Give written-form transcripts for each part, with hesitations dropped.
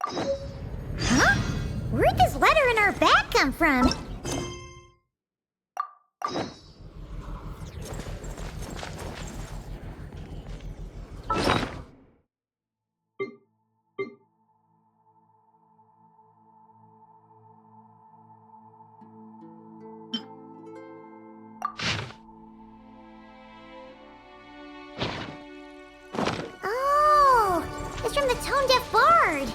Huh? Where'd this letter in our bag come from? From the tone-deaf bard.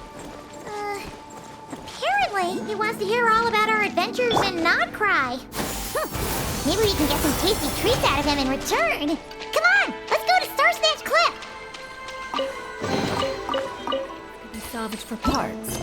Apparently, he wants to hear all about our adventures in Nod-Krai. Maybe we can get some tasty treats out of him in return. Come on, let's go to Star Snatch Cliff. Could be salvaged for parts.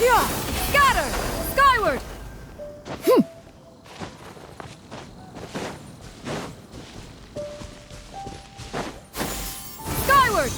Yeah! Scatter! Skyward! Skyward!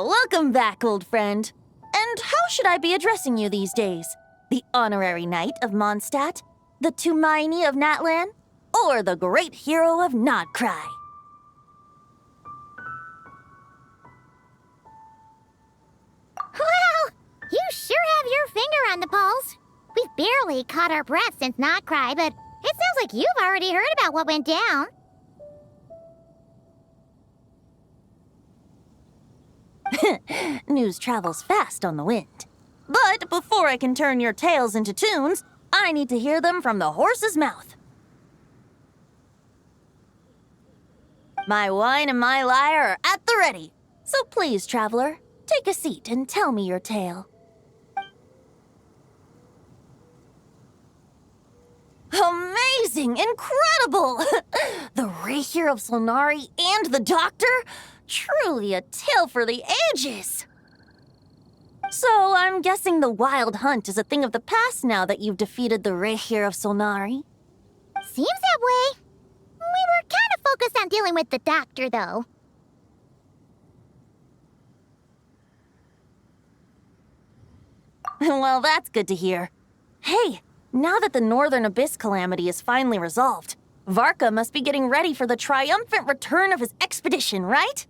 Welcome back, old friend. And how should I be addressing you these days? The honorary knight of Mondstadt? The Tumaini of Natlan? Or the great hero of Nod-Krai? Well, you sure have your finger on the pulse. We've barely caught our breath since Nod-Krai, but it sounds like you've already heard about what went down. News travels fast on the wind. But before I can turn your tales into tunes, I need to hear them from the horse's mouth. My wine and my lyre are at the ready. So please, traveler, take a seat and tell me your tale. Amazing! Incredible! The Rahier of Solnari and the Doctor? Truly a tale for the ages! So I'm guessing the wild hunt is a thing of the past now that you've defeated the Rahier of Solnari? Seems that way. We were kind of focused on dealing with the Doctor, though. Well, that's good to hear. Hey, now that the Northern Abyss calamity is finally resolved, Varka must be getting ready for the triumphant return of his expedition, right?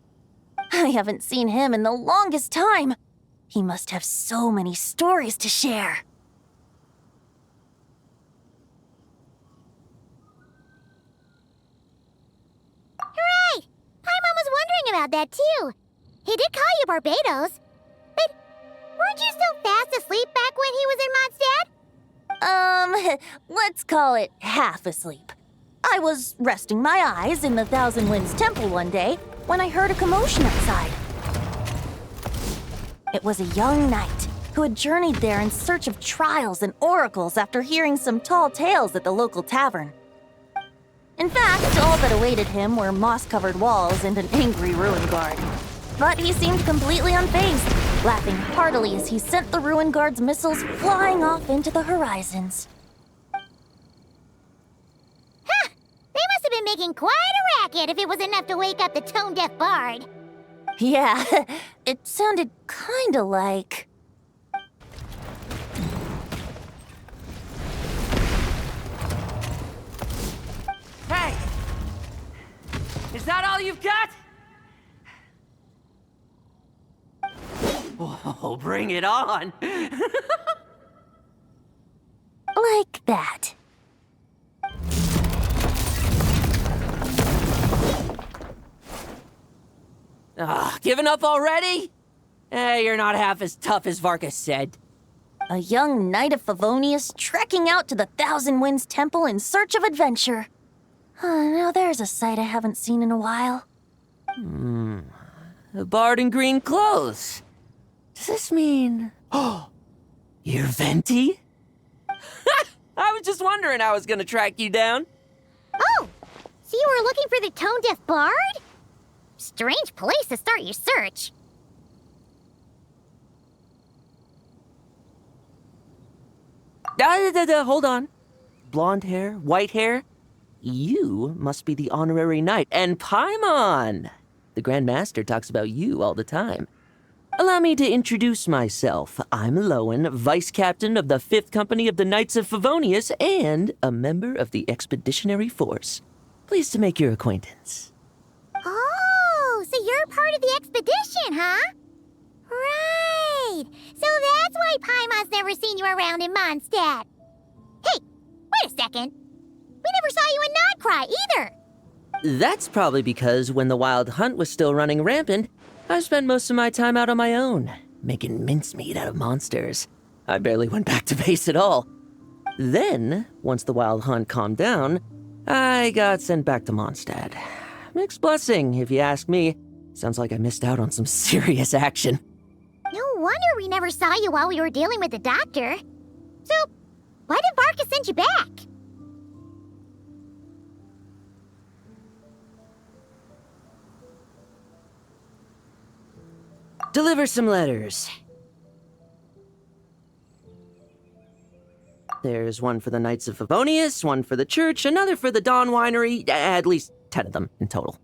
I haven't seen him in the longest time. He must have so many stories to share. Hooray! Paimon was wondering about that, too. He did call you Barbados. But weren't you still fast asleep back when he was in Mondstadt? Let's call it half asleep. I was resting my eyes in the Thousand Winds Temple one day when I heard a commotion outside. It was a young knight who had journeyed there in search of trials and oracles after hearing some tall tales at the local tavern. In fact, all that awaited him were moss-covered walls and an angry ruin guard. But he seemed completely unfazed, laughing heartily as he sent the ruin guard's missiles flying off into the horizons. Huh! They must have been making quite a racket if it was enough to wake up the tone-deaf bard. Yeah, it sounded kinda like... Hey! Is that all you've got? Whoa, bring it on! like that. Giving up already? You're not half as tough as Varka said. A young knight of Favonius trekking out to the Thousand Winds Temple in search of adventure. Now there's a sight I haven't seen in a while. A bard in green clothes. Does this mean... Oh, you're Venti? I was just wondering how I was gonna track you down. Oh, so you were looking for the tone-deaf bard? Strange place to start your search. Hold on. Blonde hair, white hair? You must be the honorary knight, and Paimon! The Grand Master talks about you all the time. Allow me to introduce myself. I'm Lowen, Vice Captain of the 5th Company of the Knights of Favonius, and a member of the Expeditionary Force. Pleased to make your acquaintance. Oh, so you're part of the expedition, huh? Right. So that's why Paimon's never seen you around in Mondstadt. Hey, wait a second. We never saw you in Nod-Krai either. That's probably because when the Wild Hunt was still running rampant, I spent most of my time out on my own, making mincemeat out of monsters. I barely went back to base at all. Then, once the Wild Hunt calmed down, I got sent back to Mondstadt. Mixed blessing, if you ask me. Sounds like I missed out on some serious action. No wonder we never saw you while we were dealing with the doctor. So, why did Varka send you back? Deliver some letters. There's one for the Knights of Favonius, one for the church, another for the Dawn Winery, at least 10 of them in total.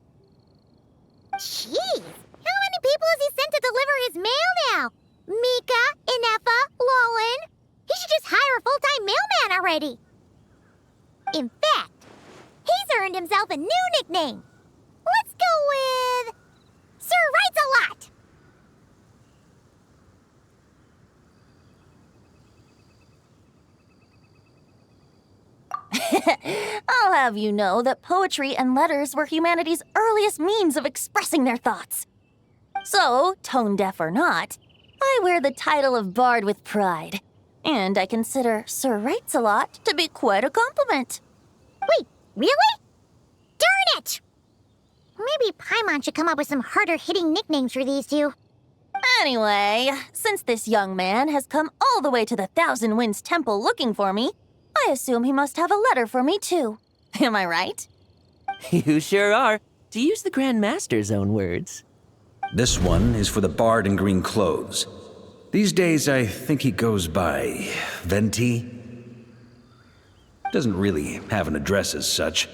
Jeez, how many people has he sent to deliver his mail now? Mika, Inefa, Lowen? He should just hire a full-time mailman already. In fact, he's earned himself a new nickname. Let's go with... Sir Writes-A-Lot. I'll have you know that poetry and letters were humanity's earliest means of expressing their thoughts. So, tone-deaf or not, I wear the title of Bard with pride. And I consider Sir Writes-A-Lot to be quite a compliment. Wait, really? Darn it! Maybe Paimon should come up with some harder-hitting nicknames for these two. Anyway, since this young man has come all the way to the Thousand Winds Temple looking for me, I assume he must have a letter for me too. Am I right? You sure are, to use the Grand Master's own words. This one is for the bard in green clothes. These days, I think he goes by Venti. Doesn't really have an address as such.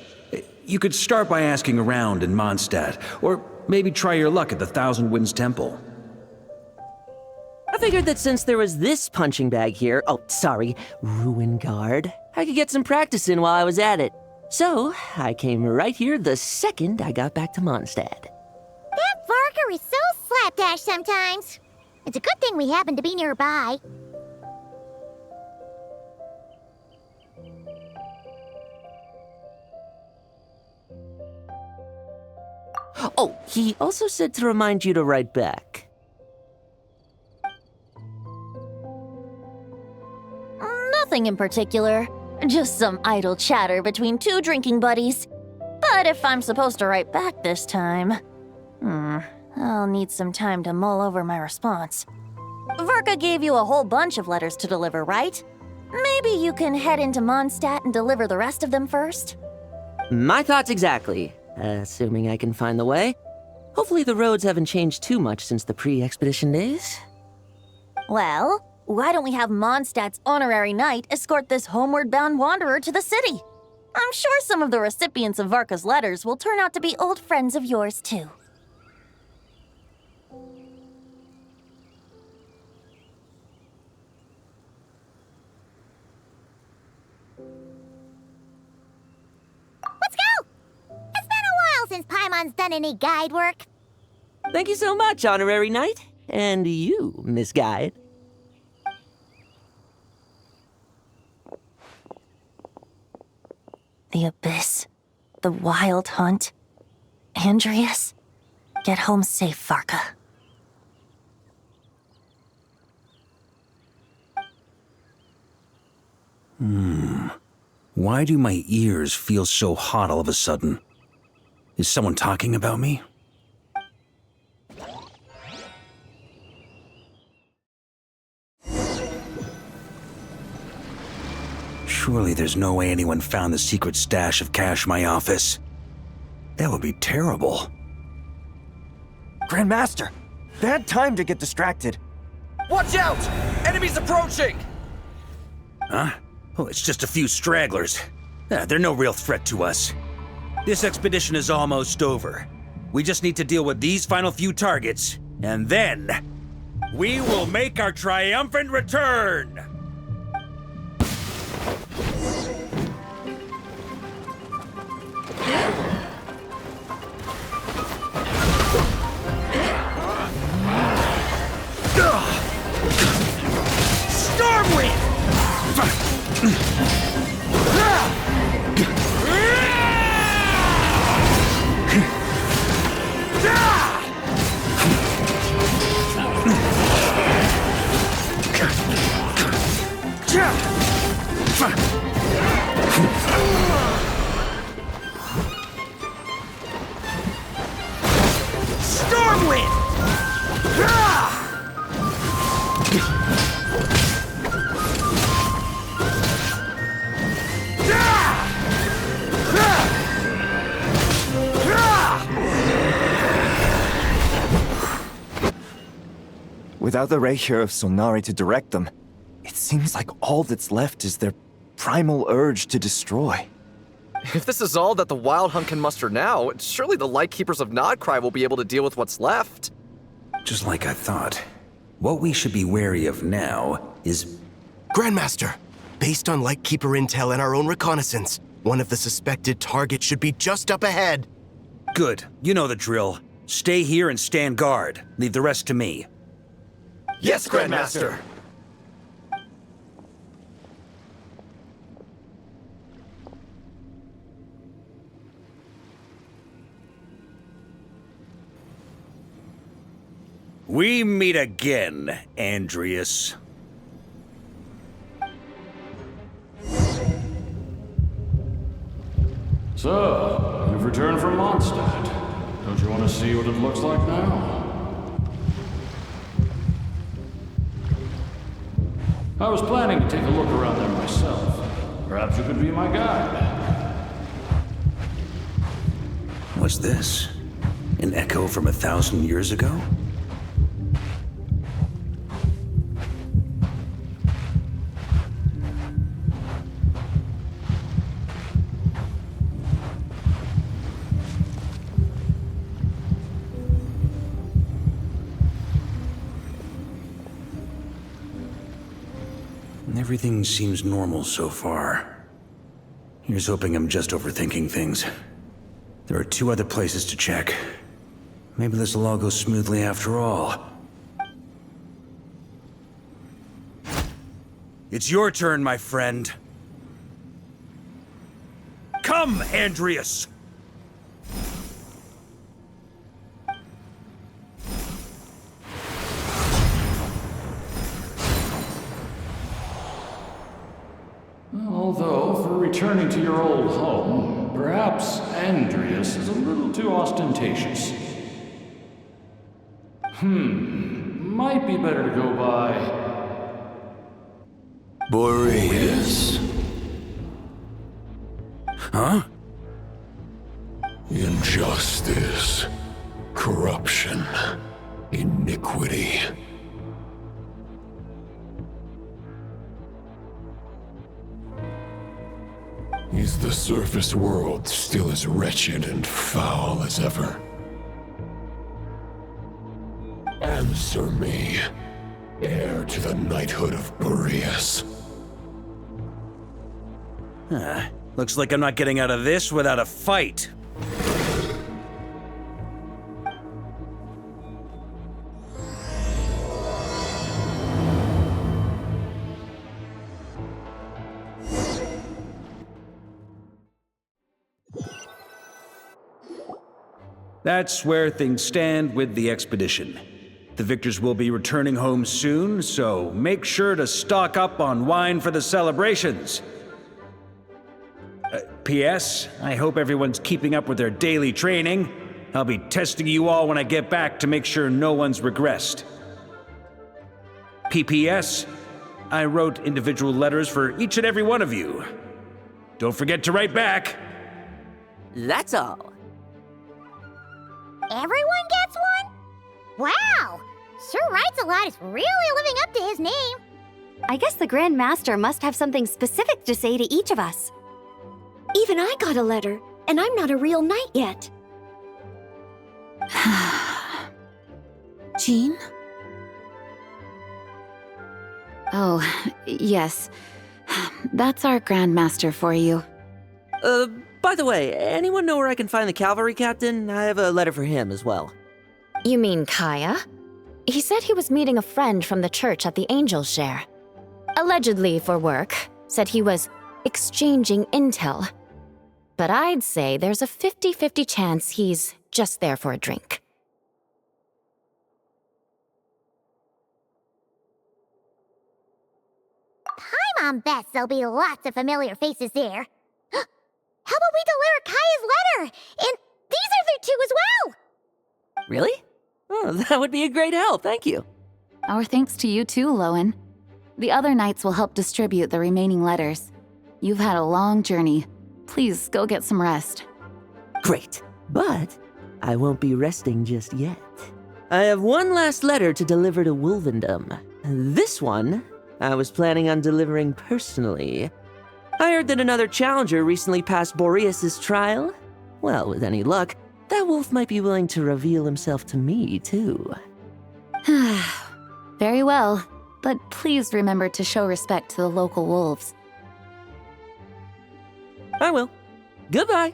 You could start by asking around in Mondstadt, or maybe try your luck at the Thousand Winds Temple. I figured that since there was this punching bag here, Ruin Guard, I could get some practice in while I was at it. So, I came right here the second I got back to Mondstadt. That Varka is so slapdash sometimes. It's a good thing we happen to be nearby. Oh, he also said to remind you to write back. Nothing in particular. Just some idle chatter between two drinking buddies. But if I'm supposed to write back this time... I'll need some time to mull over my response. Varka gave you a whole bunch of letters to deliver, right? Maybe you can head into Mondstadt and deliver the rest of them first? My thoughts exactly, assuming I can find the way. Hopefully the roads haven't changed too much since the pre-expedition days. Well, why don't we have Mondstadt's honorary knight escort this homeward-bound wanderer to the city? I'm sure some of the recipients of Varka's letters will turn out to be old friends of yours, too. Let's go! It's been a while since Paimon's done any guide work. Thank you so much, Honorary Knight. And you, Miss Guide. The Abyss, the Wild Hunt, Andrius. Get home safe, Varka. Why do my ears feel so hot all of a sudden? Is someone talking about me? Surely there's no way anyone found the secret stash of cash in my office. That would be terrible. Grandmaster, bad time to get distracted. Watch out! Enemies approaching! Huh? Oh, it's just a few stragglers. They're no real threat to us. This expedition is almost over. We just need to deal with these final few targets, and then we will make our triumphant return! Without the ray here of Sonari to direct them, it seems like all that's left is their primal urge to destroy. If this is all that the Wild Hunt can muster now, surely the Lightkeepers of Nod-Krai will be able to deal with what's left. Just like I thought. What we should be wary of now is... Grandmaster, based on Lightkeeper intel and our own reconnaissance, one of the suspected targets should be just up ahead. Good. You know the drill. Stay here and stand guard. Leave the rest to me. Yes, Grandmaster! We meet again, Andrius. So, you've returned from Mondstadt. Don't you want to see what it looks like now? I was planning to take a look around there myself. Perhaps you could be my guide. What's this? An echo from 1,000 years ago? Everything seems normal so far. Here's hoping I'm just overthinking things. There are 2 other places to check. Maybe this will all go smoothly after all. It's your turn, my friend. Come, Andrius! Although, for returning to your old home, perhaps Andrius is a little too ostentatious. Might be better to go by... Boreas. Huh? Injustice. Corruption. Iniquity. Is the surface world still as wretched and foul as ever? Answer me, heir to the knighthood of Boreas. Looks like I'm not getting out of this without a fight. That's where things stand with the expedition. The victors will be returning home soon, so make sure to stock up on wine for the celebrations. P.S. I hope everyone's keeping up with their daily training. I'll be testing you all when I get back to make sure no one's regressed. P.P.S. I wrote individual letters for each and every one of you. Don't forget to write back. That's all. Everyone gets one? Wow! Sure writes a lot is really living up to his name. I guess the Grand Master must have something specific to say to each of us. Even I got a letter, and I'm not a real knight yet. Jean? Oh, yes. That's our Grand Master for you. By the way, anyone know where I can find the cavalry captain? I have a letter for him as well. You mean Kaya? He said he was meeting a friend from the church at the Angel Share. Allegedly for work. Said he was exchanging intel. But I'd say there's a 50-50 chance he's just there for a drink. Paimon bets there'll be lots of familiar faces there. How about we deliver Kaya's letter? And these other two as well! Really? Oh, that would be a great help, thank you. Our thanks to you too, Lowen. The other knights will help distribute the remaining letters. You've had a long journey. Please go get some rest. Great, but I won't be resting just yet. I have one last letter to deliver to Wolvendom. This one, I was planning on delivering personally. I heard that another challenger recently passed Boreas' trial. Well, with any luck, that wolf might be willing to reveal himself to me, too. Very well, but please remember to show respect to the local wolves. I will. Goodbye.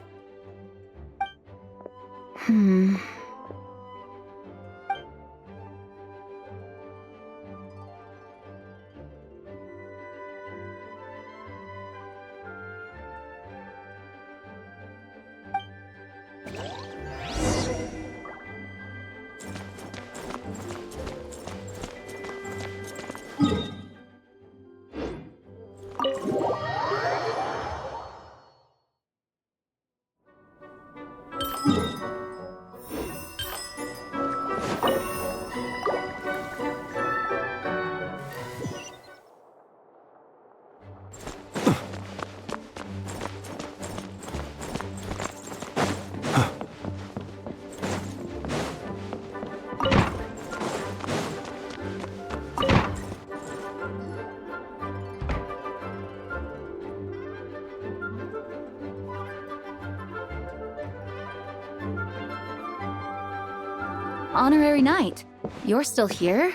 Honorary Knight, you're still here?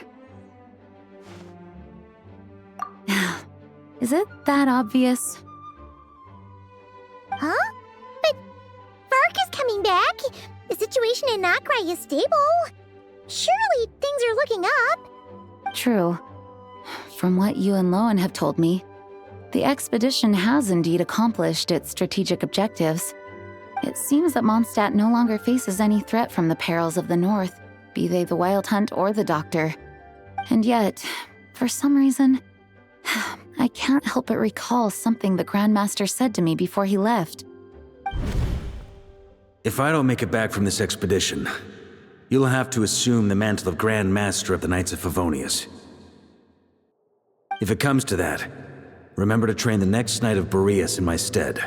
Is it that obvious? Huh? But Vark is coming back. The situation in Nod-Krai is stable. Surely things are looking up. True. From what you and Lowen have told me, the expedition has indeed accomplished its strategic objectives. It seems that Mondstadt no longer faces any threat from the perils of the North, be they the Wild Hunt or the Doctor. And yet, for some reason, I can't help but recall something the Grandmaster said to me before he left. If I don't make it back from this expedition, you'll have to assume the mantle of Grand Master of the Knights of Favonius. If it comes to that, remember to train the next Knight of Boreas in my stead.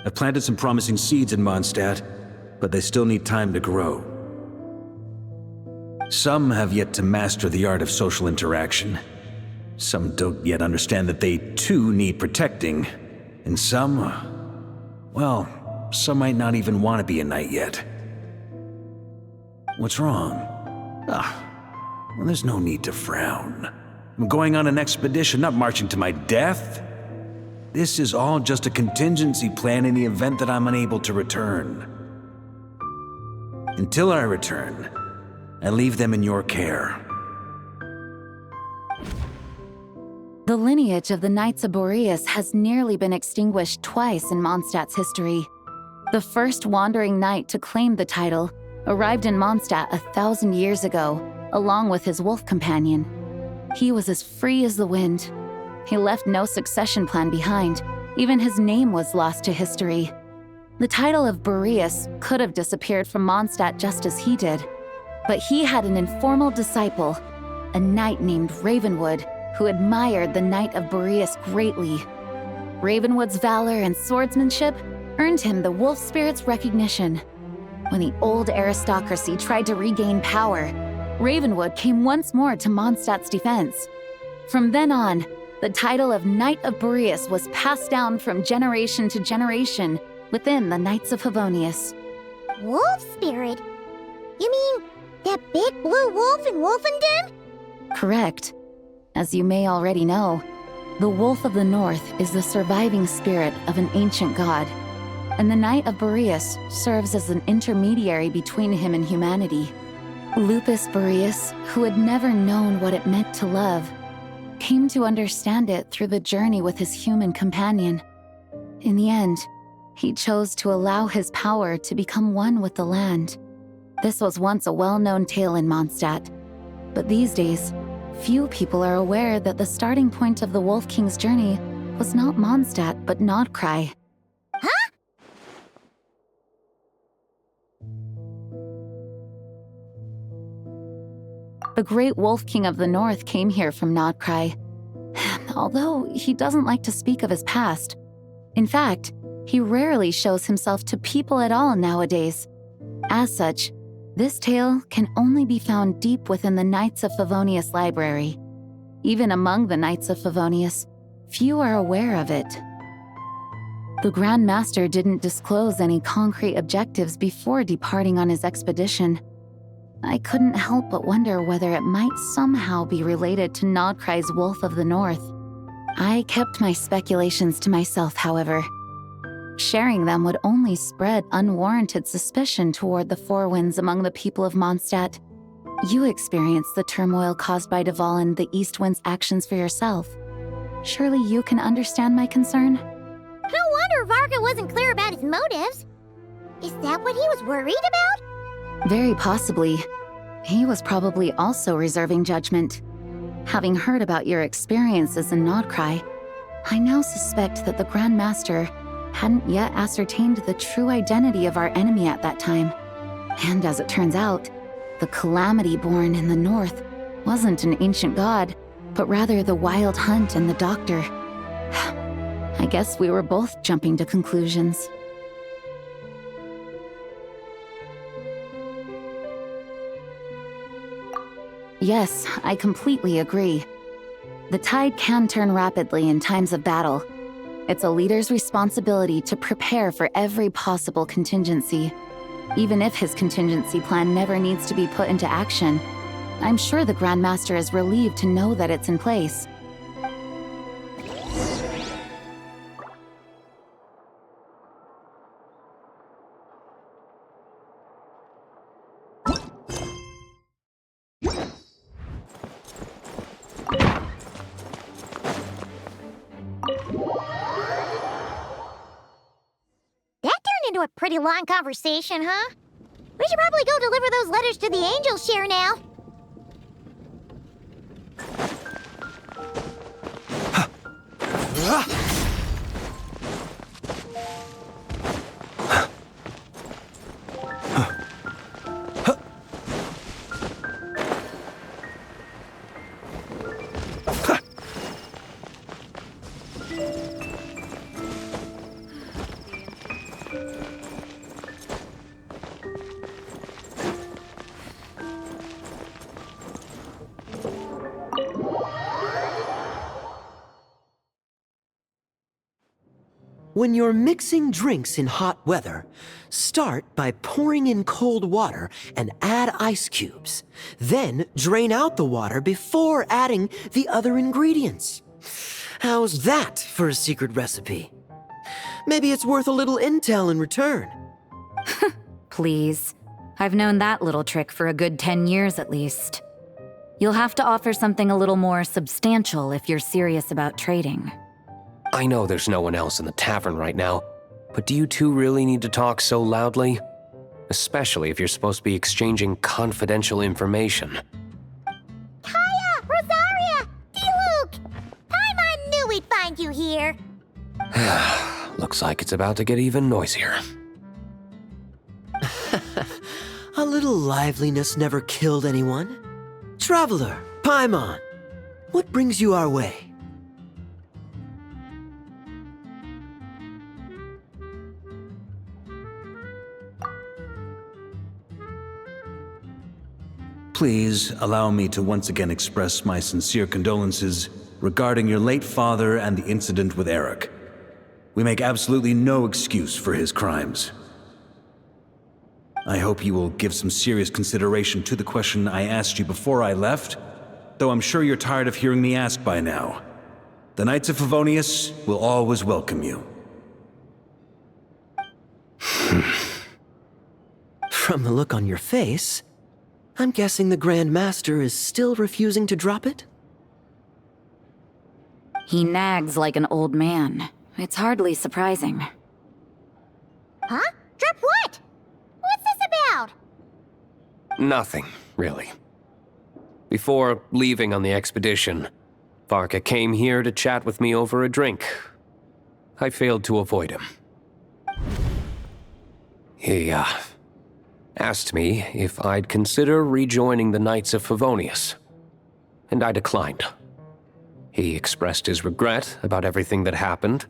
I've planted some promising seeds in Mondstadt, but they still need time to grow. Some have yet to master the art of social interaction. Some don't yet understand that they too need protecting. And some, well, some might not even want to be a knight yet. What's wrong? Well, there's no need to frown. I'm going on an expedition, not marching to my death. This is all just a contingency plan in the event that I'm unable to return. Until I return, I leave them in your care. The lineage of the Knights of Boreas has nearly been extinguished twice in Mondstadt's history. The first wandering knight to claim the title arrived in Mondstadt 1,000 years ago, along with his wolf companion. He was as free as the wind. He left no succession plan behind, Even his name was lost to history. The title of Boreas could have disappeared from Mondstadt just as he did. But he had an informal disciple, a knight named Ravenwood, who admired the Knight of Boreas greatly. Ravenwood's valor and swordsmanship earned him the Wolf Spirit's recognition. When the old aristocracy tried to regain power, Ravenwood came once more to Mondstadt's defense. From then on, the title of Knight of Boreas was passed down from generation to generation within the Knights of Favonius. Wolf spirit? You mean that big blue wolf in Wolvendom? Correct. As you may already know, the Wolf of the North is the surviving spirit of an ancient god, and the Knight of Boreas serves as an intermediary between him and humanity. Lupus Boreas, who had never known what it meant to love, came to understand it through the journey with his human companion. In the end, he chose to allow his power to become one with the land. This was once a well-known tale in Mondstadt, but these days, few people are aware that the starting point of the Wolf King's journey was not Mondstadt, but Nod-Krai. Huh? The great Wolf King of the North came here from Nod-Krai, although he doesn't like to speak of his past. In fact, he rarely shows himself to people at all nowadays. As such, this tale can only be found deep within the Knights of Favonius library. Even among the Knights of Favonius, few are aware of it. The Grand Master didn't disclose any concrete objectives before departing on his expedition. I couldn't help but wonder whether it might somehow be related to Nod-Krai's Wolf of the North. I kept my speculations to myself, however. Sharing them would only spread unwarranted suspicion toward the Four Winds among the people of Mondstadt. You experienced the turmoil caused by Duvall and the East Wind's actions for yourself. Surely you can understand my concern? No wonder Varga wasn't clear about his motives. Is that what he was worried about? Very possibly. He was probably also reserving judgment. Having heard about your experiences in Nod-Krai, I now suspect that the Grand Master hadn't yet ascertained the true identity of our enemy at that time. And as it turns out, the calamity born in the north wasn't an ancient god, but rather the Wild Hunt and the Doctor. I guess we were both jumping to conclusions. Yes, I completely agree. The tide can turn rapidly in times of battle. It's a leader's responsibility to prepare for every possible contingency. Even if his contingency plan never needs to be put into action, I'm sure the Grand Master is relieved to know that it's in place. Into a pretty long conversation, huh? We should probably go deliver those letters to the Angel Share now. When you're mixing drinks in hot weather, start by pouring in cold water and add ice cubes. Then drain out the water before adding the other ingredients. How's that for a secret recipe? Maybe it's worth a little intel in return. Please. I've known that little trick for a good 10 years at least. You'll have to offer something a little more substantial if you're serious about trading. I know there's no one else in the tavern right now, but do you two really need to talk so loudly? Especially if you're supposed to be exchanging confidential information. Kaya! Rosaria! D-Luke! Paimon knew we'd find you here! Looks like it's about to get even noisier. A little liveliness never killed anyone. Traveler, Paimon, what brings you our way? Please allow me to once again express my sincere condolences regarding your late father and the incident with Eric. We make absolutely no excuse for his crimes. I hope you will give some serious consideration to the question I asked you before I left, though I'm sure you're tired of hearing me ask by now. The Knights of Favonius will always welcome you. From the look on your face, I'm guessing the Grand Master is still refusing to drop it? He nags like an old man. It's hardly surprising. Huh? Drop what? What's this about? Nothing, really. Before leaving on the expedition, Varka came here to chat with me over a drink. I failed to avoid him. He, asked me if I'd consider rejoining the Knights of Favonius, and I declined. He expressed his regret about everything that happened,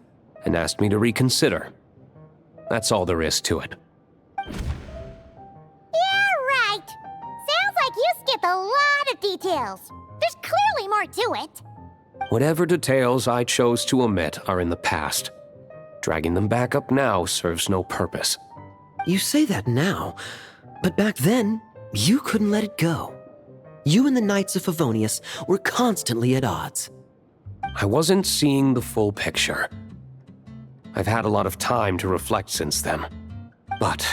and asked me to reconsider. That's all there is to it. Yeah, right. Sounds like you skipped a lot of details. There's clearly more to it. Whatever details I chose to omit are in the past. Dragging them back up now serves no purpose. You say that now, but back then, you couldn't let it go. You and the Knights of Favonius were constantly at odds. I wasn't seeing the full picture. I've had a lot of time to reflect since then. But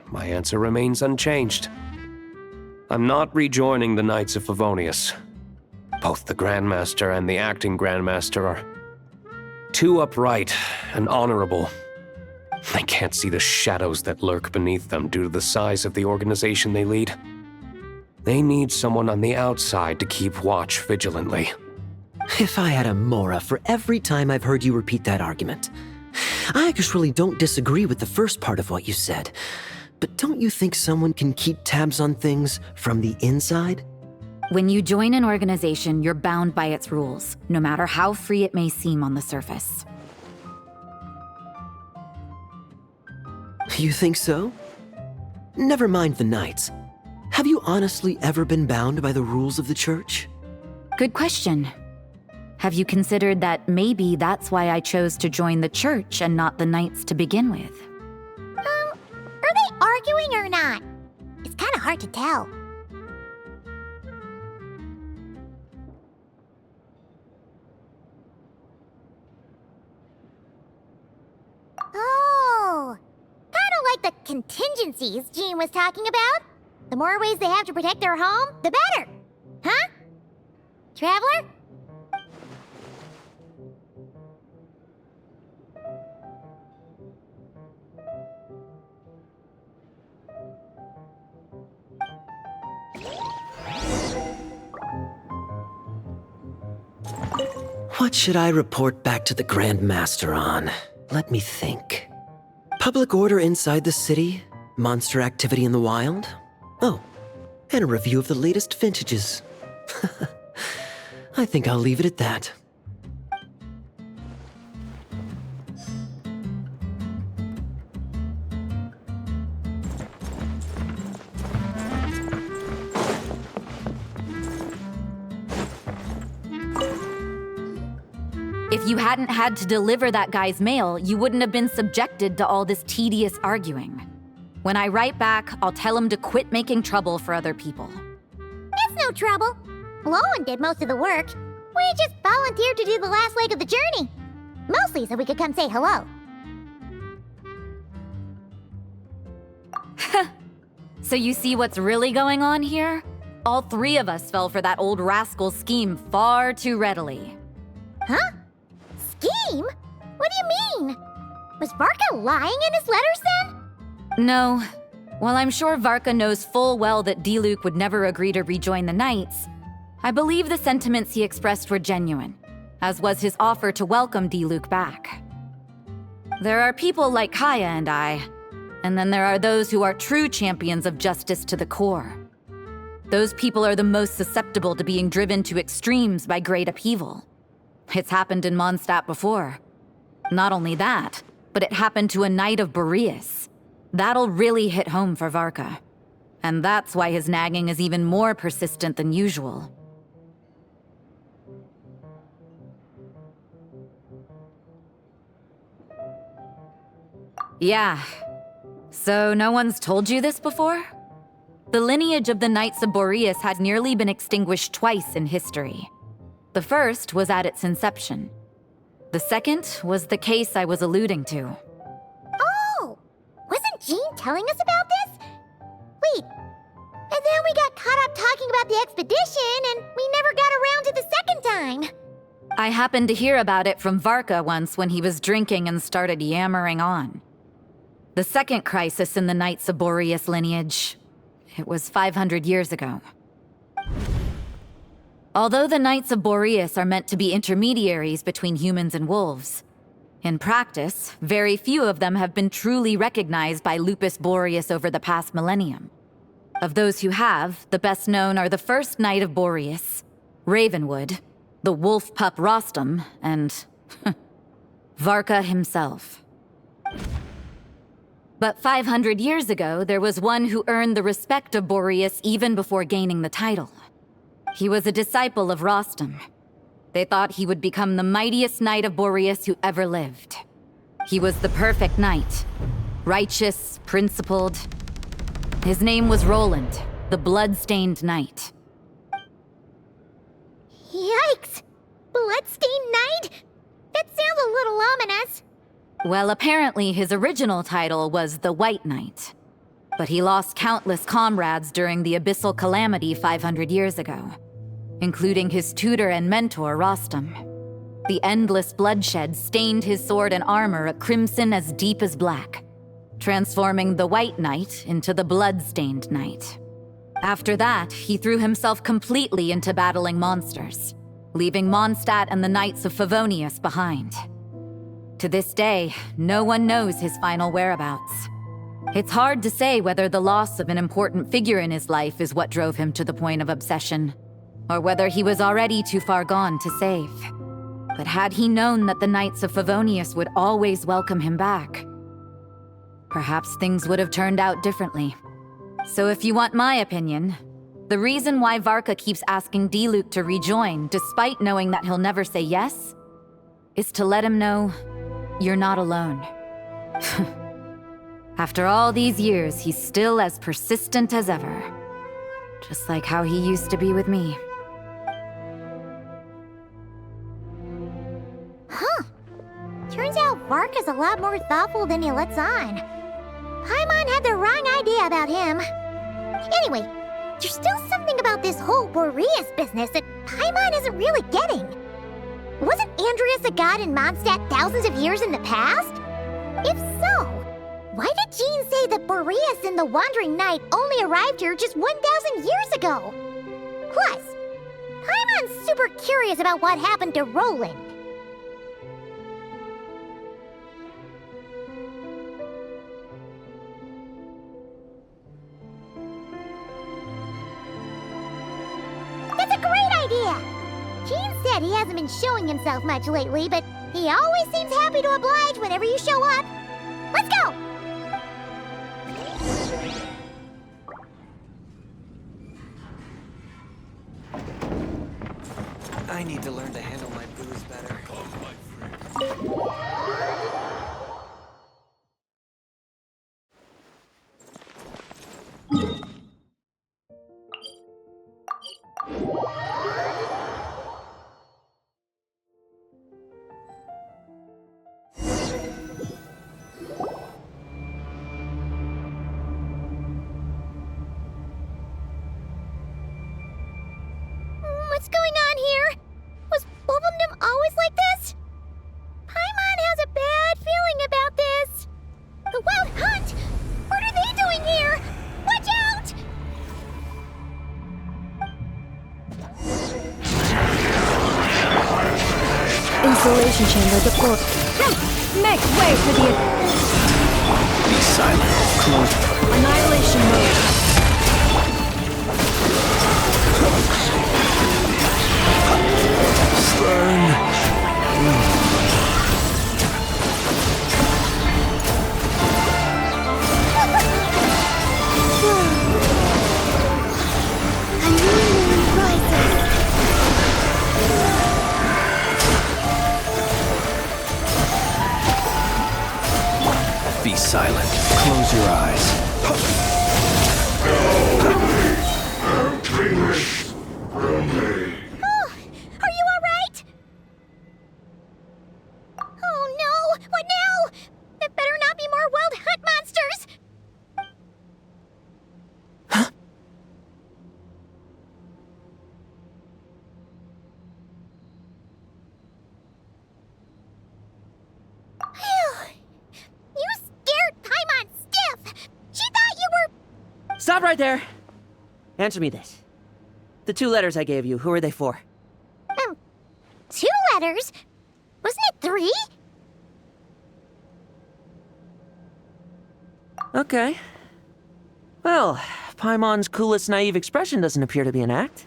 my answer remains unchanged. I'm not rejoining the Knights of Favonius. Both the Grandmaster and the acting Grandmaster are too upright and honorable. I can't see the shadows that lurk beneath them due to the size of the organization they lead. They need someone on the outside to keep watch vigilantly. If I had a Mora for every time I've heard you repeat that argument. I actually don't disagree with the first part of what you said, but don't you think someone can keep tabs on things from the inside? When you join an organization, you're bound by its rules, no matter how free it may seem on the surface. You think so? Never mind the Knights. Have you honestly ever been bound by the rules of the Church? Good question. Have you considered that maybe that's why I chose to join the Church and not the Knights to begin with? Are they arguing or not? It's kind of hard to tell. Oh, kind of like the contingencies Jean was talking about. The more ways they have to protect their home, the better. Huh? Traveler? What should I report back to the Grand Master on? Let me think. Public order inside the city, monster activity in the wild. Oh, and a review of the latest vintages. I think I'll leave it at that. If you hadn't had to deliver that guy's mail, you wouldn't have been subjected to all this tedious arguing. When I write back, I'll tell him to quit making trouble for other people. It's no trouble. Lowen did most of the work. We just volunteered to do the last leg of the journey. Mostly so we could come say hello. So you see what's really going on here? All three of us fell for that old rascal's scheme far too readily. Huh? Scheme? What do you mean? Was Varka lying in his letters then? No. While I'm sure Varka knows full well that Diluc would never agree to rejoin the Knights, I believe the sentiments he expressed were genuine, as was his offer to welcome Diluc back. There are people like Kaya and I, and then there are those who are true champions of justice to the core. Those people are the most susceptible to being driven to extremes by great upheaval. It's happened in Mondstadt before. Not only that, but it happened to a knight of Boreas. That'll really hit home for Varka. And that's why his nagging is even more persistent than usual. Yeah. So no one's told you this before? The lineage of the Knights of Boreas had nearly been extinguished twice in history. The first was at its inception. The second was the case I was alluding to. Oh! Wasn't Jean telling us about this? Wait, and then we got caught up talking about the expedition, and we never got around to the second time. I happened to hear about it from Varka once when he was drinking and started yammering on. The second crisis in the Knights of Boreas lineage. It was 500 years ago. Although the Knights of Boreas are meant to be intermediaries between humans and wolves, in practice, very few of them have been truly recognized by Lupus Boreas over the past millennium. Of those who have, the best known are the first Knight of Boreas, Ravenwood, the wolf pup Rostam, and Varka himself. But 500 years ago, there was one who earned the respect of Boreas even before gaining the title. He was a disciple of Rostam. They thought he would become the mightiest knight of Boreas who ever lived. He was the perfect knight. Righteous, principled. His name was Roland, the bloodstained knight. Yikes! Bloodstained Knight? That sounds a little ominous. Well, apparently his original title was the White Knight. But he lost countless comrades during the Abyssal Calamity 500 years ago, including his tutor and mentor, Rostam. The endless bloodshed stained his sword and armor a crimson as deep as black, transforming the White Knight into the Bloodstained Knight. After that, he threw himself completely into battling monsters, leaving Mondstadt and the Knights of Favonius behind. To this day, no one knows his final whereabouts. It's hard to say whether the loss of an important figure in his life is what drove him to the point of obsession, or whether he was already too far gone to save. But had he known that the Knights of Favonius would always welcome him back, perhaps things would have turned out differently. So if you want my opinion, the reason why Varka keeps asking Diluc to rejoin, despite knowing that he'll never say yes, is to let him know you're not alone. After all these years, he's still as persistent as ever. Just like how he used to be with me. Huh. Turns out Varka's a lot more thoughtful than he lets on. Paimon had the wrong idea about him. Anyway, there's still something about this whole Boreas business that Paimon isn't really getting. Wasn't Andrius a god in Mondstadt thousands of years in the past? If so, why did Jean say that Boreas and the Wandering Knight only arrived here just 1,000 years ago? Plus, Paimon's super curious about what happened to Roland. That's a great idea! Jean said he hasn't been showing himself much lately, but he always seems happy to oblige whenever you show up. Let's go! I need to learn to handle my booze better. What's going on here? Was Wolvendom always like this? Paimon has a bad feeling about this. The Wild Hunt? What are they doing here? Watch out! Installation chamber deployed. Make way for the Be silent. Close. annihilation mode. Be silent. Close your eyes. Are you alright? Oh no! What now? There better not be more wild hunt monsters! You scared Paimon stiff! She thought you were... Stop right there! Answer me this. The 2 letters I gave you, who are they for? 2 letters? Wasn't it 3? Okay. Well, Paimon's coolest naive expression doesn't appear to be an act.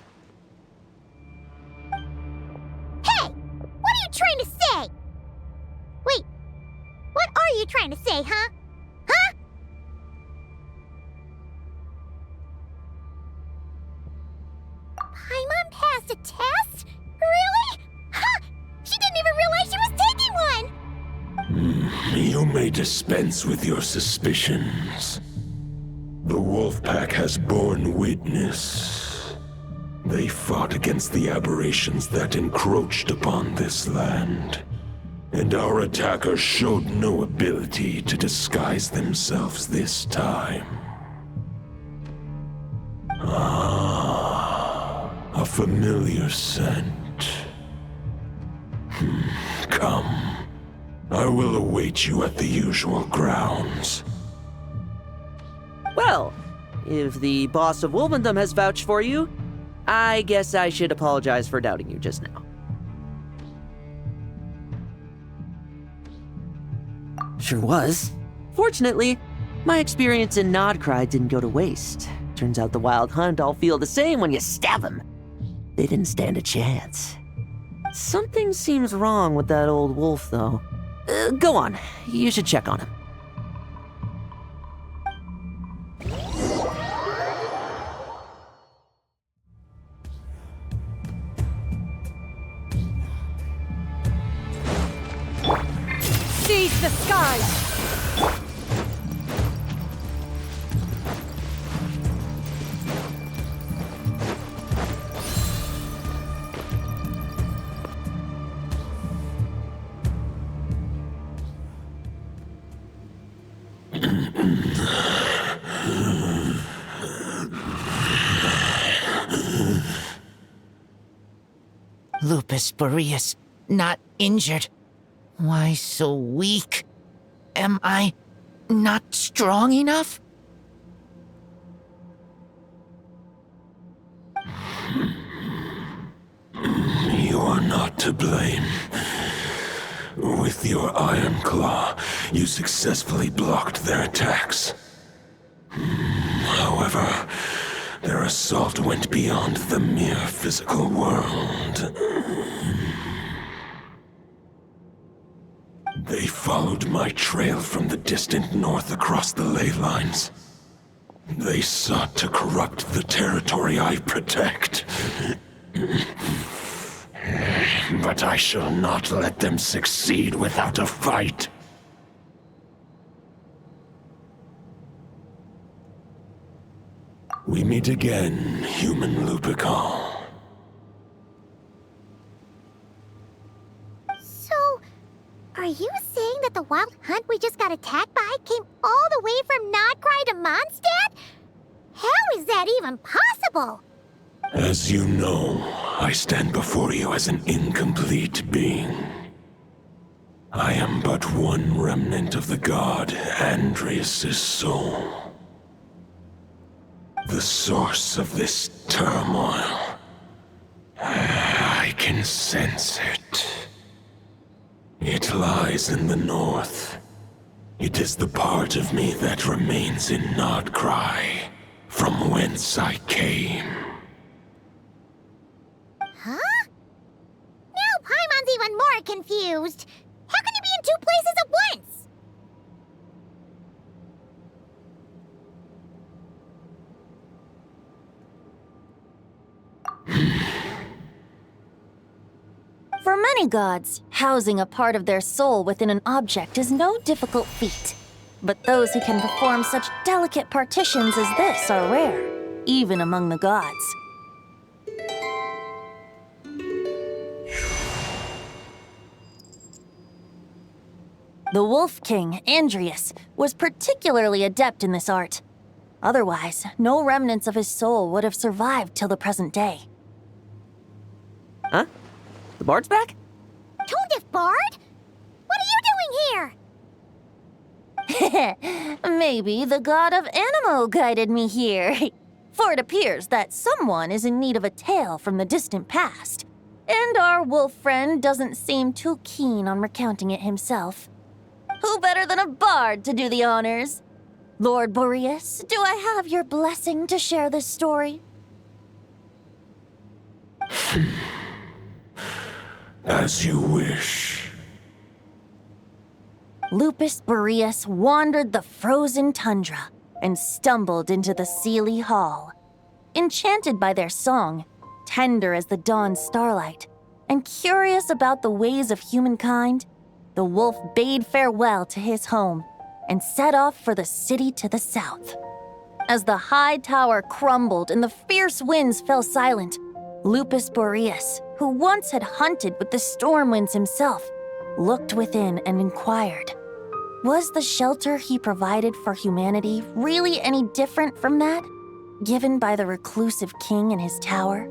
Hey! What are you trying to say? Wait, what are you trying to say, huh? Huh? Paimon passed a test? Really? Huh! She didn't even realize she was taking one! You may dispense with your suspicions. The Wolfpack has borne witness. They fought against the aberrations that encroached upon this land, and our attackers showed no ability to disguise themselves this time. A familiar scent. Come. I will await you at the usual grounds. Well, if the boss of Wolvendom has vouched for you, I guess I should apologize for doubting you just now. Sure was. Fortunately, my experience in Nod-Krai didn't go to waste. Turns out the Wild Hunt all feel the same when you stab them. They didn't stand a chance. Something seems wrong with that old wolf, though. Go on. You should check on him. Seize the skies! Lupus Boreas, not injured. Why so weak? Am I not strong enough? You are not to blame. With your Iron Claw, you successfully blocked their attacks. However, their assault went beyond the mere physical world. They followed my trail from the distant north across the ley lines. They sought to corrupt the territory I protect. But I shall not let them succeed without a fight. We meet again, human Lupical. So, are you saying that the Wild Hunt we just got attacked by came all the way from Nod-Krai to Mondstadt? How is that even possible? As you know, I stand before you as an incomplete being. I am but one remnant of the god Andrius' soul. The source of this turmoil. I can sense it. It lies in the north. It is the part of me that remains in Nod-Krai, from whence I came. Huh? Now Paimon's even more confused. How can he be in two places at once? For many gods, housing a part of their soul within an object is no difficult feat. But those who can perform such delicate partitions as this are rare, even among the gods. The Wolf King, Andrius, was particularly adept in this art. Otherwise, no remnants of his soul would have survived till the present day. Huh? The bard's back? Tone-deaf bard? What are you doing here? Maybe the god of Animo guided me here. For it appears that someone is in need of a tale from the distant past. And our wolf friend doesn't seem too keen on recounting it himself. Who better than a bard to do the honors? Lord Boreas, do I have your blessing to share this story? As you wish. Lupus Boreas wandered the frozen tundra and stumbled into the Seelie Hall. Enchanted by their song, tender as the dawn starlight, and curious about the ways of humankind, the wolf bade farewell to his home and set off for the city to the south. As the high tower crumbled and the fierce winds fell silent, Lupus Boreas, who once had hunted with the storm winds himself, looked within and inquired, was the shelter he provided for humanity really any different from that given by the reclusive king in his tower?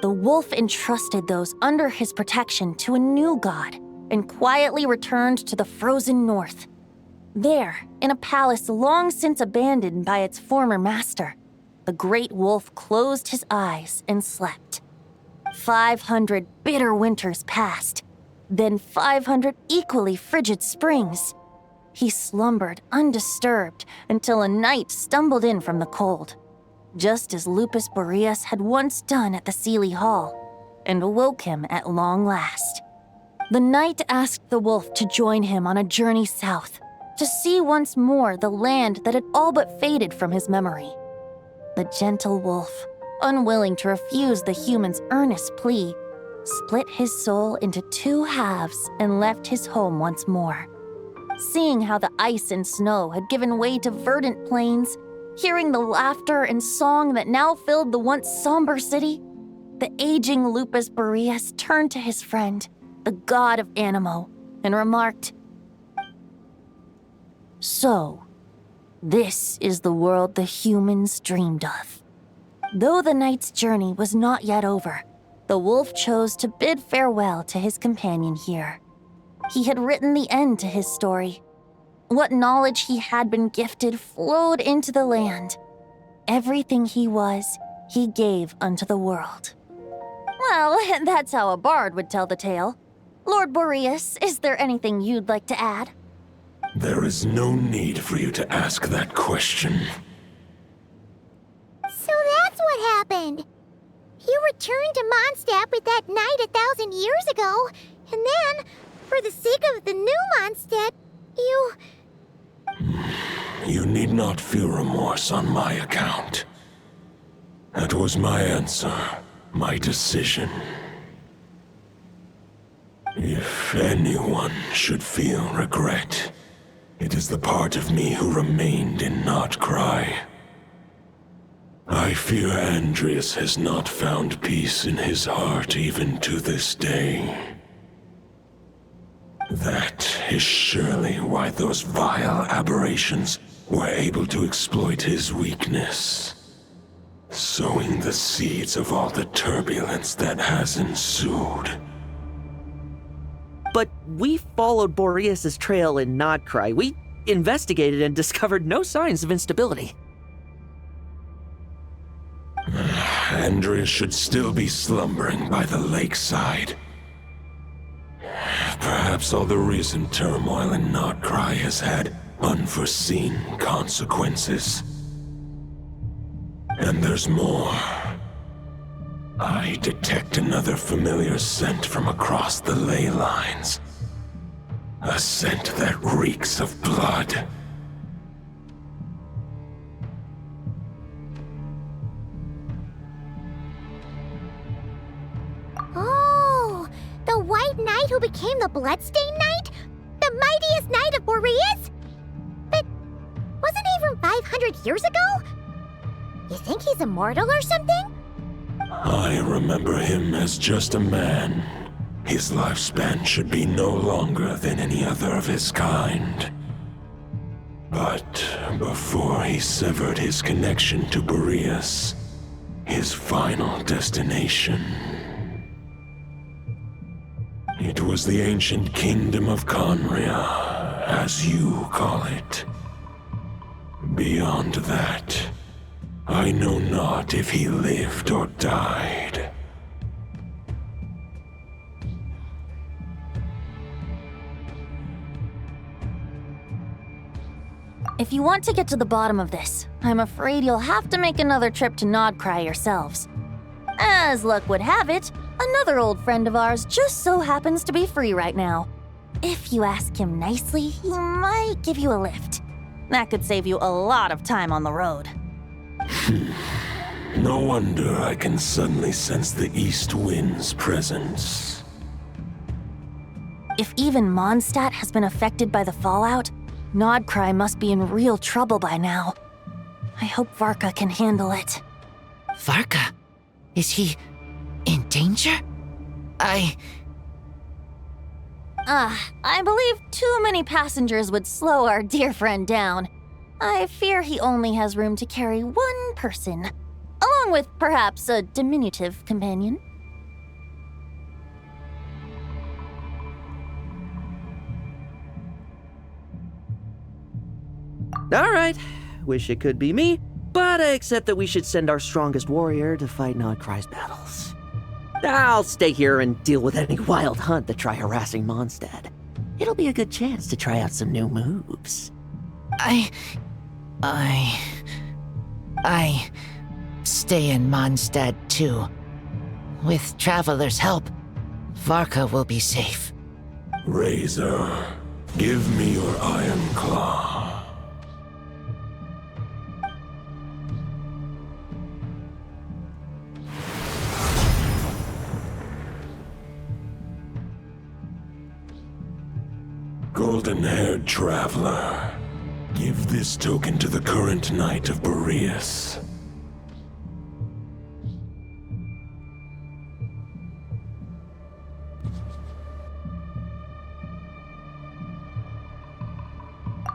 The wolf entrusted those under his protection to a new god and quietly returned to the frozen north. There, in a palace long since abandoned by its former master, the great wolf closed his eyes and slept. 500 bitter winters passed, then 500 equally frigid springs. He slumbered undisturbed until a night stumbled in from the cold, just as Lupus Boreas had once done at the Seelie Hall, and awoke him at long last. The night asked the wolf to join him on a journey south, to see once more the land that had all but faded from his memory. The gentle wolf, unwilling to refuse the human's earnest plea, split his soul into two halves and left his home once more. Seeing how the ice and snow had given way to verdant plains, hearing the laughter and song that now filled the once somber city, the aging Lupus Boreas turned to his friend, the god of Animo, and remarked, "So, this is the world the humans dreamed of." Though the night's journey was not yet over, the wolf chose to bid farewell to his companion here. He had written the end to his story. What knowledge he had been gifted flowed into the land. Everything he was, he gave unto the world. Well, that's how a bard would tell the tale. Lord Boreas, is there anything you'd like to add? There is no need for you to ask that question. So that's what happened. You returned to Mondstadt with that knight 1,000 years ago, and then, for the sake of the new Mondstadt, you... You need not feel remorse on my account. That was my answer, my decision. If anyone should feel regret, it is the part of me who remained in Nod-Krai. I fear Andrius has not found peace in his heart even to this day. That is surely why those vile aberrations were able to exploit his weakness, sowing the seeds of all the turbulence that has ensued. But we followed Boreas' trail in Nod-Krai. We investigated and discovered no signs of instability. Andrius should still be slumbering by the lakeside. Perhaps Perhaps all the recent turmoil in Nod-Krai has had unforeseen consequences. And there's more. I detect another familiar scent from across the ley lines. A scent that reeks of blood. Oh, the White Knight who became the Bloodstained Knight? The mightiest knight of Boreas? But wasn't he from 500 years ago? You think he's immortal or something? I remember him as just a man. His lifespan should be no longer than any other of his kind. But before he severed his connection to Boreas, his final destination, it was the ancient kingdom of Conria, as you call it. Beyond that, I know not if he lived or died. If you want to get to the bottom of this, I'm afraid you'll have to make another trip to Nod-Krai yourselves. As luck would have it, another old friend of ours just so happens to be free right now. If you ask him nicely, he might give you a lift. That could save you a lot of time on the road. No wonder I can suddenly sense the east wind's presence. If even Mondstadt has been affected by the fallout, Nod-Krai must be in real trouble by now. I hope Varka can handle it. Varka? Is he in danger? I believe too many passengers would slow our dear friend down. I fear he only has room to carry one person, along with perhaps a diminutive companion. Alright, wish it could be me, but I accept that we should send our strongest warrior to fight Nod-Krai's battles. I'll stay here and deal with any wild hunt that try harassing Mondstadt. It'll be a good chance to try out some new moves. I stay in Mondstadt too. With Traveler's help, Varka will be safe. Razor, give me your iron claw. Golden-haired traveler, give this token to the current knight of Boreas.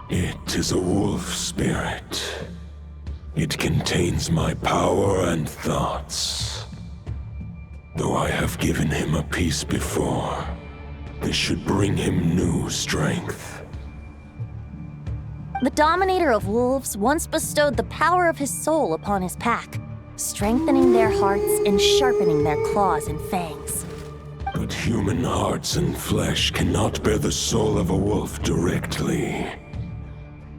It is a wolf spirit. It contains my power and thoughts. Though I have given him a piece before, this should bring him new strength. The Dominator of Wolves once bestowed the power of his soul upon his pack, strengthening their hearts and sharpening their claws and fangs. But human hearts and flesh cannot bear the soul of a wolf directly.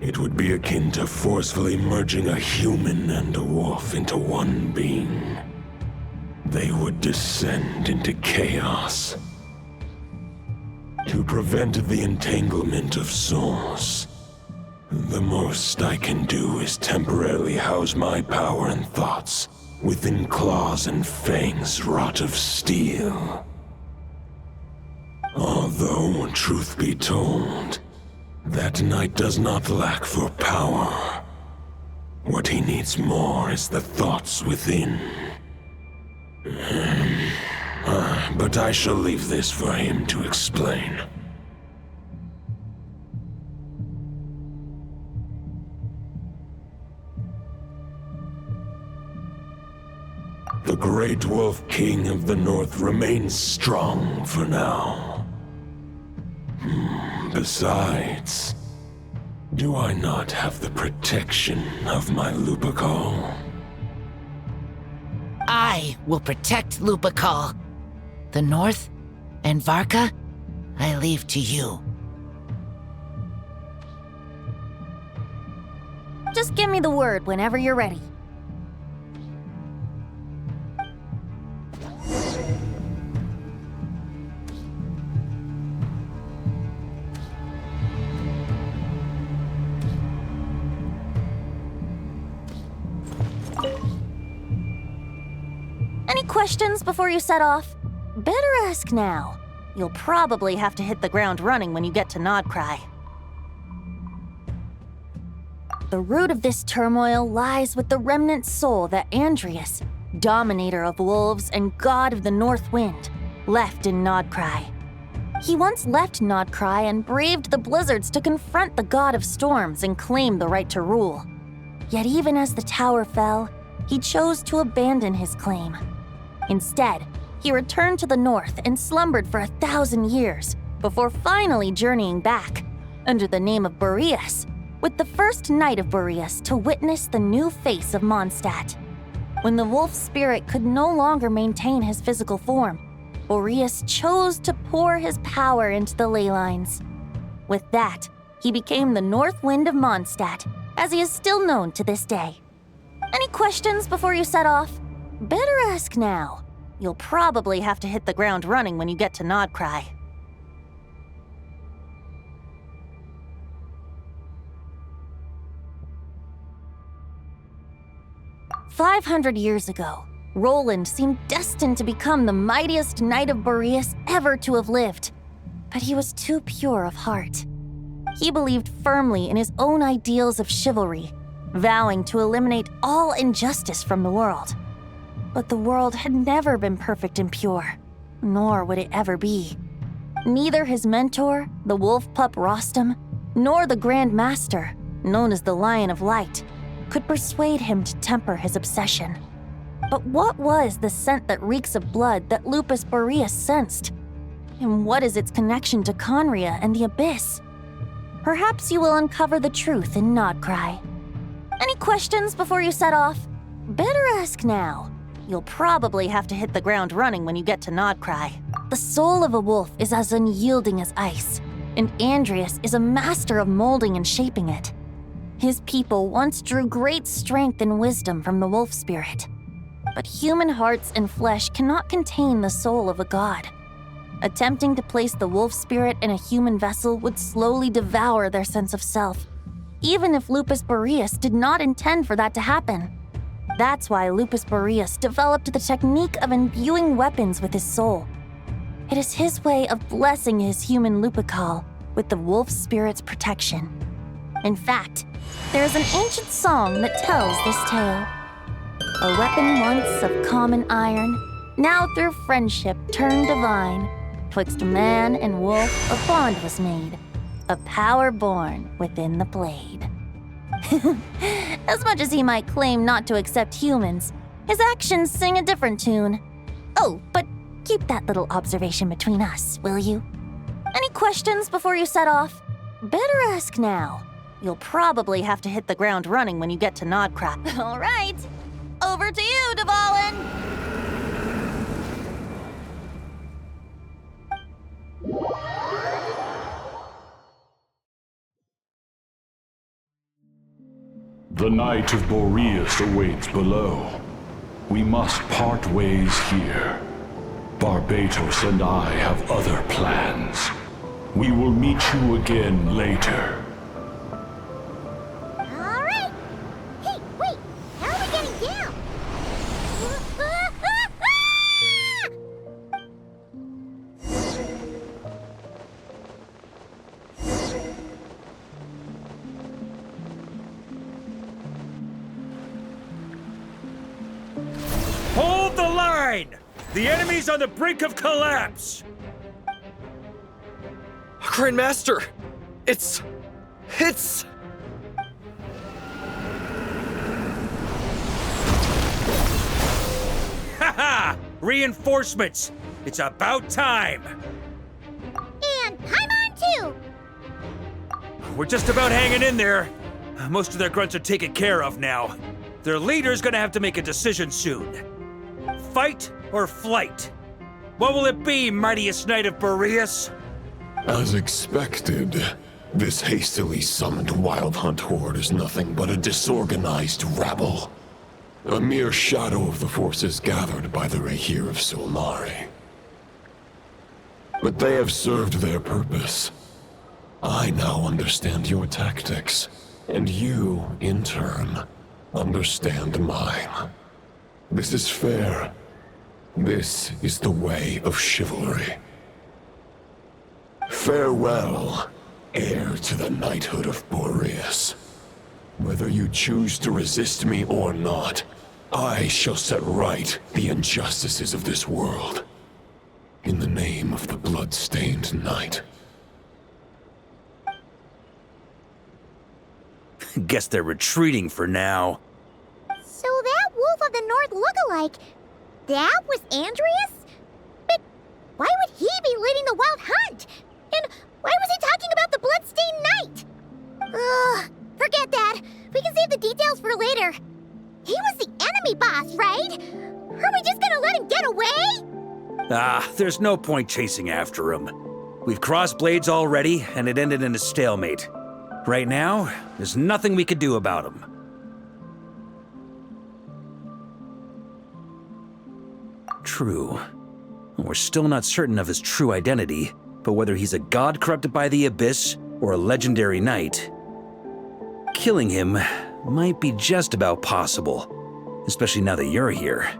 It would be akin to forcefully merging a human and a wolf into one being. They would descend into chaos. To prevent the entanglement of souls, the most I can do is temporarily house my power and thoughts within claws and fangs wrought of steel. Although, truth be told, that knight does not lack for power. What he needs more is the thoughts within. But I shall leave this for him to explain. The Great Wolf King of the North remains strong for now. Besides, do I not have the protection of my Lupacol? I will protect Lupacol. The North and Varka, I leave to you. Just give me the word whenever you're ready. Any questions before you set off? Better ask now. You'll probably have to hit the ground running when you get to Nod-Krai. The root of this turmoil lies with the remnant soul that Andrius, dominator of wolves and god of the North Wind, left in Nod-Krai. He once left Nod-Krai and braved the blizzards to confront the god of storms and claim the right to rule. Yet even as the tower fell, he chose to abandon his claim. Instead, he returned to the north and slumbered for 1,000 years before finally journeying back, under the name of Boreas, with the first knight of Boreas to witness the new face of Mondstadt. When the wolf spirit could no longer maintain his physical form, Boreas chose to pour his power into the ley lines. With that, he became the North Wind of Mondstadt, as he is still known to this day. Any questions before you set off? Better ask now. You'll probably have to hit the ground running when you get to Nod-Krai. "500 years ago, Roland seemed destined to become the mightiest knight of Boreas ever to have lived. But he was too pure of heart. He believed firmly in his own ideals of chivalry, vowing to eliminate all injustice from the world. But the world had never been perfect and pure, nor would it ever be. Neither his mentor, the wolf pup Rostam, nor the Grand Master, known as the Lion of Light, could persuade him to temper his obsession. But what was the scent that reeks of blood that Lupus Boreas sensed? And what is its connection to Conria and the Abyss? Perhaps you will uncover the truth in Nod-Krai. Any questions before you set off? Better ask now. You'll probably have to hit the ground running when you get to Nod-Krai. The soul of a wolf is as unyielding as ice, and Andrius is a master of molding and shaping it. His people once drew great strength and wisdom from the wolf spirit. But human hearts and flesh cannot contain the soul of a god. Attempting to place the wolf spirit in a human vessel would slowly devour their sense of self, even if Lupus Boreas did not intend for that to happen. That's why Lupus Boreas developed the technique of imbuing weapons with his soul. It is his way of blessing his human Lupical with the wolf spirit's protection. In fact, there is an ancient song that tells this tale. A weapon once of common iron, now through friendship turned divine. 'Twixt man and wolf a bond was made, a power born within the blade. As much as he might claim not to accept humans, his actions sing a different tune. Oh, but keep that little observation between us, will you? Any questions before you set off? Better ask now. You'll probably have to hit the ground running when you get to Nod-Krai. All right, over to you, Dvalin! The Knight of Boreas awaits below. We must part ways here. Barbatos and I have other plans. We will meet you again later. All right. Hey, wait. How are we getting down? Hold the line! The enemy's on the brink of collapse! Grandmaster! It's... Haha! Reinforcements! It's about time! And Paimon too! We're just about hanging in there. Most of their grunts are taken care of now. Their leader's gonna have to make a decision soon. Fight or flight? What will it be, mightiest knight of Boreas? As expected, this hastily summoned Wild Hunt horde is nothing but a disorganized rabble. A mere shadow of the forces gathered by the Rahir of Solnari. But they have served their purpose. I now understand your tactics, and you, in turn, understand mine. This is fair. This is the way of chivalry. Farewell, heir to the knighthood of Boreas. Whether you choose to resist me or not, I shall set right the injustices of this world. In the name of the bloodstained knight. Guess they're retreating for now. So that Wolf of the North lookalike, that was Andrius? But why would he be leading the Wild Hunt? And why was he talking about the bloodstained knight? Ugh, forget that. We can save the details for later. He was the enemy boss, right? Are we just gonna let him get away? There's no point chasing after him. We've crossed blades already, and it ended in a stalemate. Right now, there's nothing we could do about him. True. We're still not certain of his true identity, but whether he's a god corrupted by the Abyss or a legendary knight, killing him might be just about possible, especially now that you're here.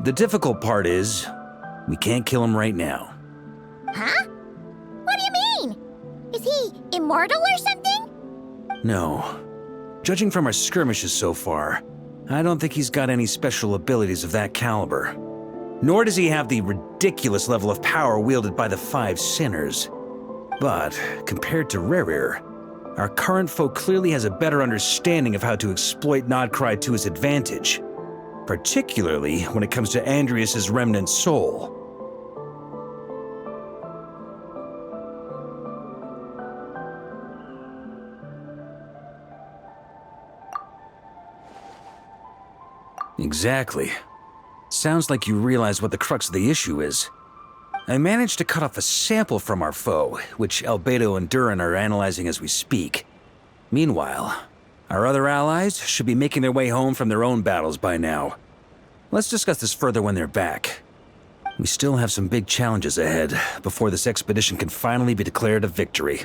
The difficult part is, we can't kill him right now. Huh? What do you mean? Is he immortal or something? No. Judging from our skirmishes so far, I don't think he's got any special abilities of that caliber. Nor does he have the ridiculous level of power wielded by the Five Sinners. But, compared to Rerir, our current foe clearly has a better understanding of how to exploit Nod-Krai to his advantage, particularly when it comes to Andrius' remnant soul. Exactly. Sounds like you realize what the crux of the issue is. I managed to cut off a sample from our foe, which Albedo and Durin are analyzing as we speak. Meanwhile, our other allies should be making their way home from their own battles by now. Let's discuss this further when they're back. We still have some big challenges ahead before this expedition can finally be declared a victory.